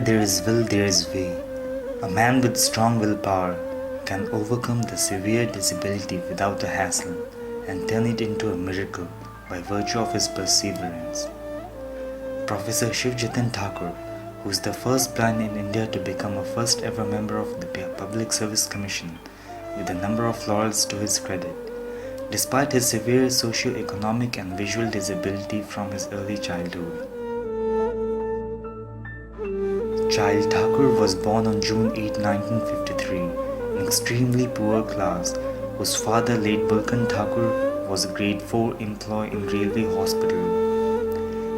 there is will, there is way. A man with strong willpower can overcome the severe disability without a hassle and turn it into a miracle by virtue of his perseverance. Professor Jatan Thakur, who is the first blind in India to become a first ever member of the Public Service Commission, with a number of laurels to his credit, despite his severe socio-economic and visual disability from his early childhood. Child Thakur was born on June 8, 1953, in extremely poor class, whose father, late Bulkan Thakur, was a grade 4 employee in railway hospital.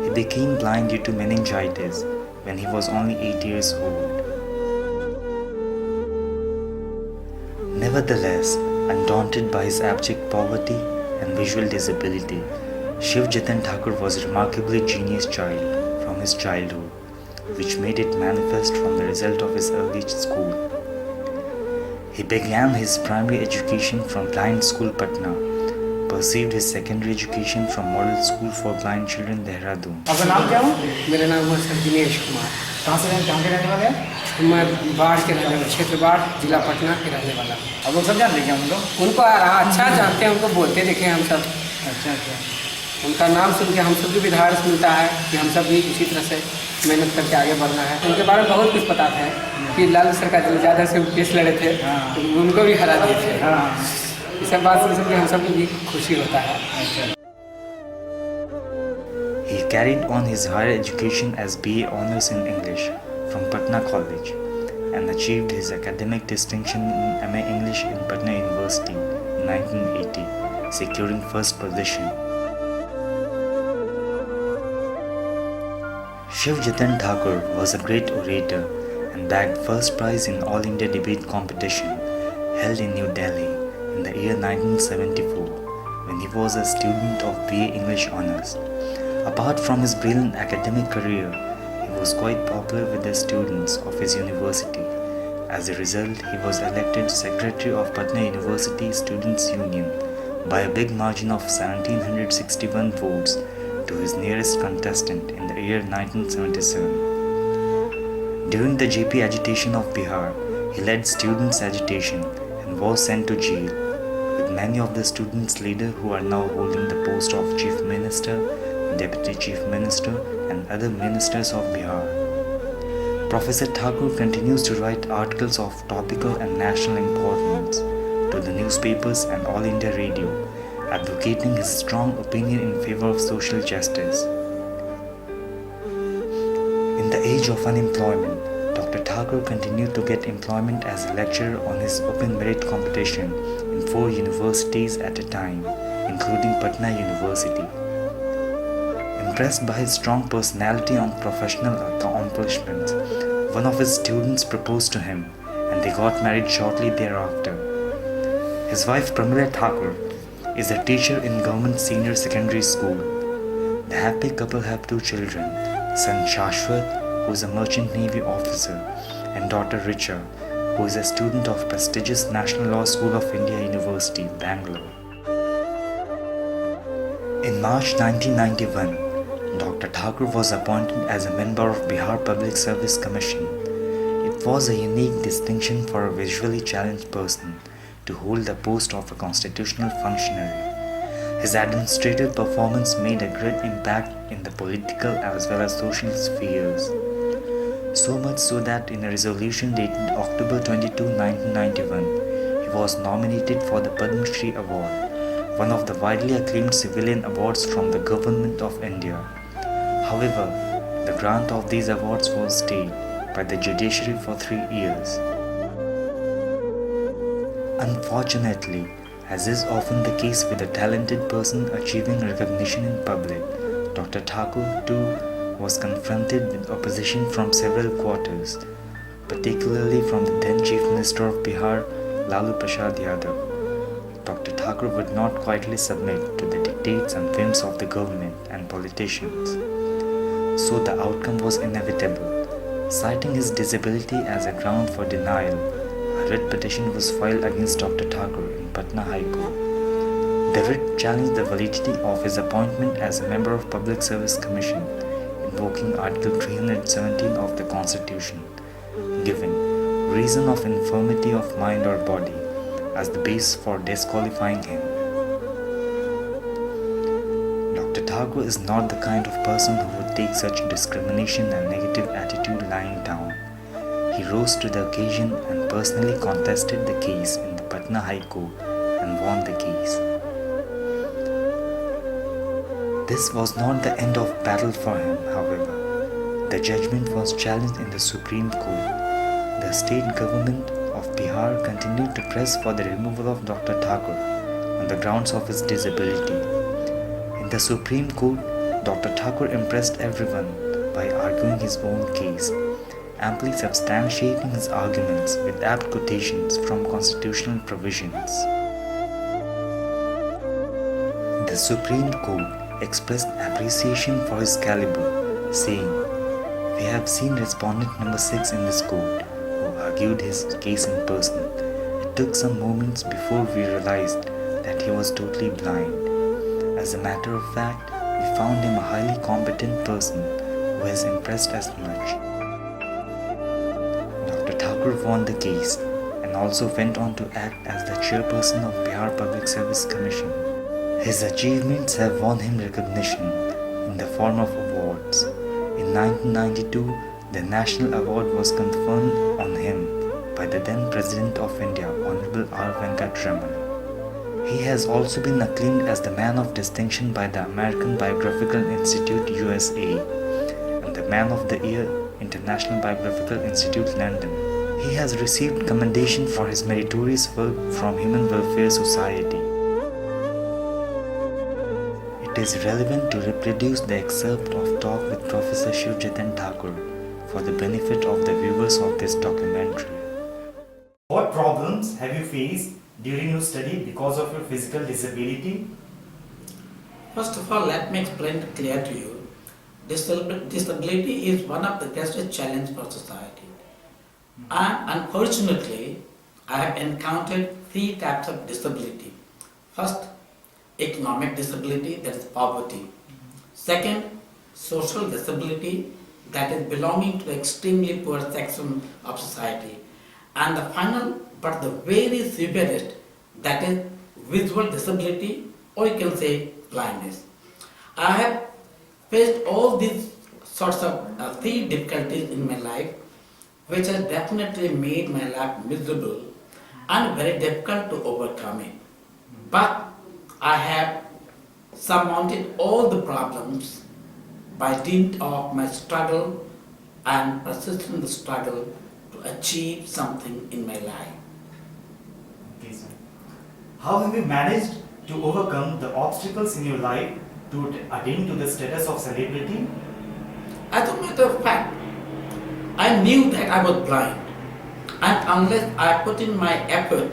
He became blind due to meningitis when he was only 8 years old. Nevertheless, undaunted by his abject poverty and visual disability, Jatan Thakur was a remarkably genius child from his childhood, which made it manifest from the result of his early school. He began his primary education from Blind School Patna, pursued his secondary education from Model School for Blind Children Dehradun. आपका नाम क्या हो? मेरा नाम है sir Dinesh Kumar. कहाँ के रहने वाले हैं? मैं बाढ़ के रहने वाला, क्षेत्र बाढ़, जिला पटना के रहने वाला हूँ। अब वो सब जानते हैं क्या हम लोग? उनको अच्छा जानते हैं, उनको बोलते देखे हम सब। अच्छा। उनका नाम सुन के हम सब को भी धारस मिलता है कि हम सब भी इसी तरह से मेहनत करके आगे बढ़ना है। उनके बारे में बहुत कुछ पता था कि लालू सरकार ज़्यादा से केस लड़े थे, तो उनको भी हरा दिए थे। ये सब बात सुन के हम सब को भी खुशी होता है। He carried on his higher education as BA Honours in English from Patna College and achieved his academic distinction in MA English in Patna University in 1980, securing first position. Jatan Thakur was a great orator and bagged first prize in All India Debate Competition held in New Delhi in the year 1974 when he was a student of BA English Honours. Apart from his brilliant academic career, he was quite popular with the students of his university. As a result, he was elected Secretary of Patna University Students' Union by a big margin of 1761 votes to his nearest contestant in the year 1977. During the JP agitation of Bihar, he led students' agitation and was sent to jail, with many of the students' leaders who are now holding the post of Chief Minister, Deputy Chief Minister and other ministers of Bihar. Professor Thakur continues to write articles of topical and national importance to the newspapers and All India Radio, advocating his strong opinion in favor of social justice. In the age of unemployment, Dr. Thakur continued to get employment as a lecturer on his open merit competition in 4 universities at a time, including Patna University. Impressed by his strong personality and professional accomplishments, one of his students proposed to him and they got married shortly thereafter. His wife Pramila Thakur is a teacher in Government Senior Secondary School. The happy couple have 2 children, son Shashwat, who is a Merchant Navy officer, and daughter Richa, who is a student of prestigious National Law School of India University, Bangalore. In March 1991, Dr. Thakur was appointed as a member of Bihar Public Service Commission. It was a unique distinction for a visually challenged person to hold the post of a constitutional functionary. His administrative performance made a great impact in the political as well as social spheres. So much so that in a resolution dated October 22, 1991, he was nominated for the Padma Shri Award, one of the widely acclaimed civilian awards from the Government of India. However, the grant of these awards was stayed by the judiciary for 3 years. Unfortunately, as is often the case with a talented person achieving recognition in public, Dr. Thakur too was confronted with opposition from several quarters, particularly from the then Chief Minister of Bihar, Lalu Prasad Yadav. Dr. Thakur would not quietly submit to the dictates and whims of the government and politicians. So the outcome was inevitable. Citing his disability as a ground for denial, a writ petition was filed against Dr. Thakur in Patna High Court. The writ challenged the validity of his appointment as a member of Public Service Commission in invoking Article 317 of the Constitution, giving reason of infirmity of mind or body as the basis for disqualifying him. Dr. Thakur is not the kind of person who would take such discrimination and negative attitude lying down. He rose to the occasion and personally contested the case in the Patna High Court and won the case. This was not the end of battle for him, however. The judgment was challenged in the Supreme Court. The state government of Bihar continued to press for the removal of Dr. Thakur on the grounds of his disability. In the Supreme Court, Dr. Thakur impressed everyone by arguing his own case, amply substantiating his arguments with apt quotations from constitutional provisions. The Supreme Court expressed appreciation for his caliber, saying, "We have seen respondent number 6 in this court, who argued his case in person. It took some moments before we realized that he was totally blind. As a matter of fact, we found him a highly competent person who has impressed us much." Dr. Thakur won the case and also went on to act as the chairperson of Bihar Public Service Commission. His achievements have won him recognition in the form of awards. In 1992, the National Award was conferred on him by the then President of India, Honorable R. Venkataraman. He has also been acclaimed as the Man of Distinction by the American Biographical Institute USA and the Man of the Year International Biographical Institute London. He has received commendation for his meritorious work from Human Welfare Society. It is relevant to reproduce the excerpt of talk with Professor Shiva Jatan Thakur for the benefit of the viewers of this documentary. What problems have you faced during your study because of your physical disability? First of all, let me explain it clear to you. Disability is one of the greatest challenges for society. And unfortunately, I have encountered 3 types of disability. First, economic disability, that is poverty. Second, social disability, that is belonging to the extremely poor section of society. And the final, but the very severest, that is visual disability, or you can say blindness. I have faced all these sorts of 3 difficulties in my life, which has definitely made my life miserable and very difficult to overcome it. But I have surmounted all the problems by dint of my struggle and persistent struggle to achieve something in my life. Okay, sir. How have you managed to overcome the obstacles in your life to attain to the status of celebrity? As a matter of fact, I knew that I was blind, and unless I put in my effort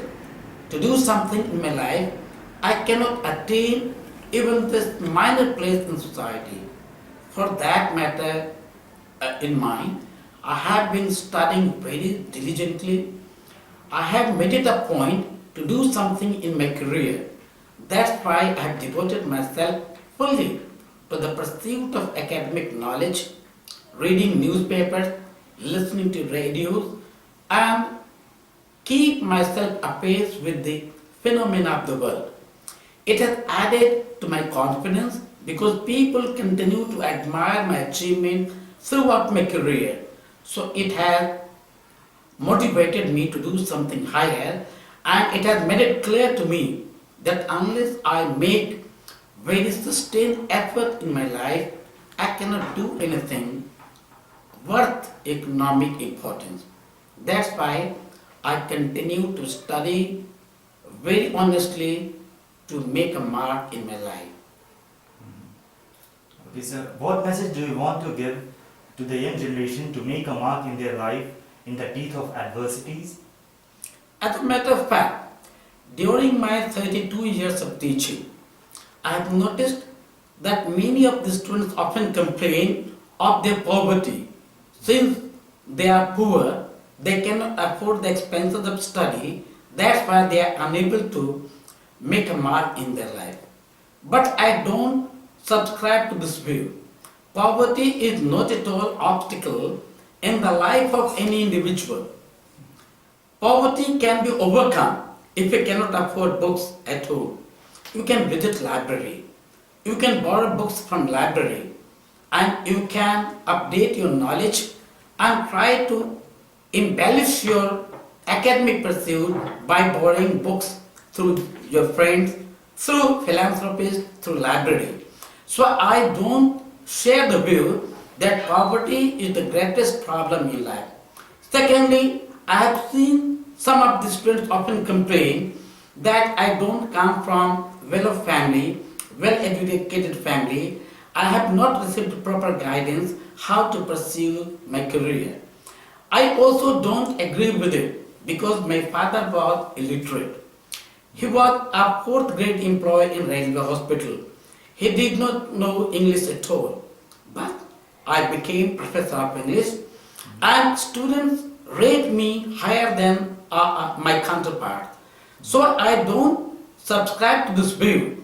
to do something in my life, I cannot attain even this minor place in society. For that matter, in mind, I have been studying very diligently. I have made it a point to do something in my career. That's why I have devoted myself fully to the pursuit of academic knowledge, reading newspapers, listening to radios, and keep myself apace with the phenomena of the world. It has added to my confidence because people continue to admire my achievement throughout my career. So it has motivated me to do something higher, and it has made it clear to me that unless I make very sustained effort in my life, I cannot do anything worth economic importance. That's why I continue to study very honestly to make a mark in my life. Okay, sir. What message do you want to give to the young generation to make a mark in their life in the teeth of adversities? As a matter of fact, during my 32 years of teaching, I have noticed that many of the students often complain of their poverty. Since they are poor, they cannot afford the expenses of study. That's why they are unable to make a mark in their life. But I don't subscribe to this view. Poverty is not at all obstacle in the life of any individual. Poverty can be overcome if you cannot afford books at home. You can visit library. You can borrow books from library and you can update your knowledge and try to embellish your academic pursuit by borrowing books through your friends, through philanthropists, through library. So I don't share the view that poverty is the greatest problem in life. Secondly, I have seen some of the students often complain that I don't come from well-off family, well-educated family. I have not received proper guidance how to pursue my career. I also don't agree with it because my father was illiterate. He was a fourth grade employee in railway hospital. He did not know English at all. But I became professor of English and students rate me higher than my counterpart. So I don't subscribe to this view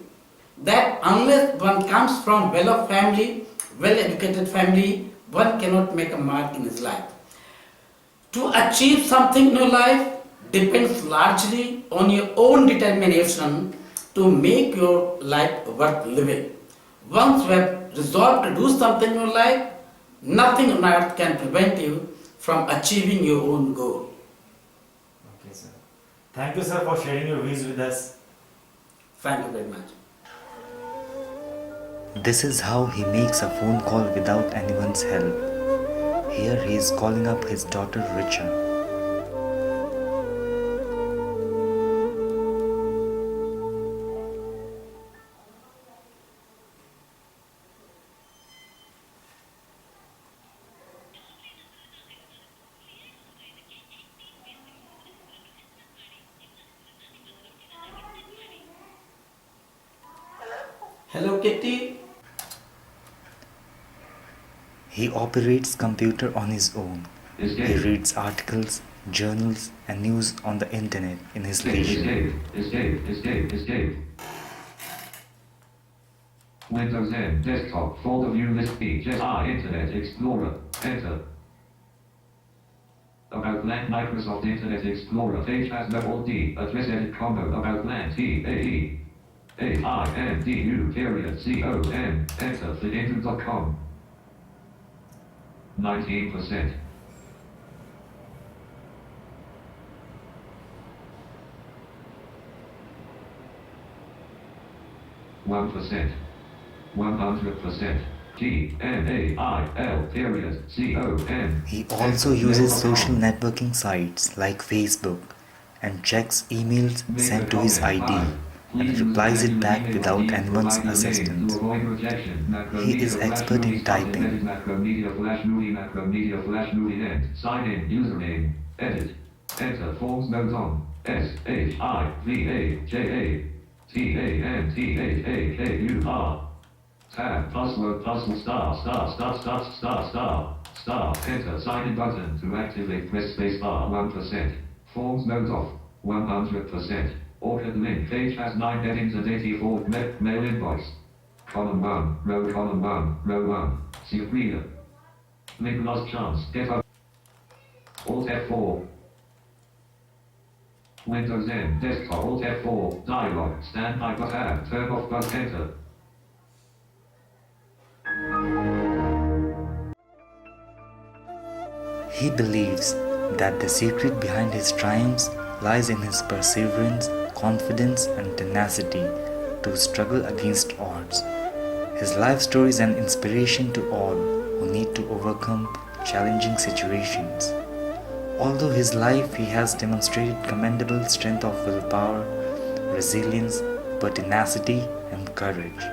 that unless one comes from well-off family, well-educated family, one cannot make a mark in his life. To achieve something in your life depends largely on your own determination to make your life worth living. Once you have resolved to do something in your life, nothing on earth can prevent you from achieving your own goal. Okay, sir. Thank you, sir, for sharing your views with us. Thank you very much. This is how he makes a phone call without anyone's help. Here he is calling up his daughter Richa. Hello, Kitty. He operates computer on his own. He reads articles, journals and news on the internet in his leisure. Escape. Windows N, desktop, folder view list B, Internet Explorer, enter. About blank Microsoft Internet Explorer, page has level D, address edit combo, about blank TAE. AINDU period COM, enter, flintindu.com. 19%. 1%. 100%. TNAIL period COM. He also uses social networking sites like Facebook and checks emails sent to his ID and replies it back without anyone's assistance. He is expert in typing. Macromedia flash movie end. Sign in username. Edit. Enter forms nodes on. SHIVAJATANTHAKUR. Tab password puzzle star. Enter sign in button to activate press space bar 1%. Forms nodes off 100%. Ordered link page has 9 headings and 84 mail invoice. Column 1, row 1. See reader. Link last chance. Get up. Alt F4. Windows N, desktop, Alt F4, dialog, standby but tab, turn off but enter. He believes that the secret behind his triumphs lies in his perseverance, confidence and tenacity to struggle against odds. His life story is an inspiration to all who need to overcome challenging situations. Although his life he has demonstrated commendable strength of willpower, resilience, pertinacity and courage.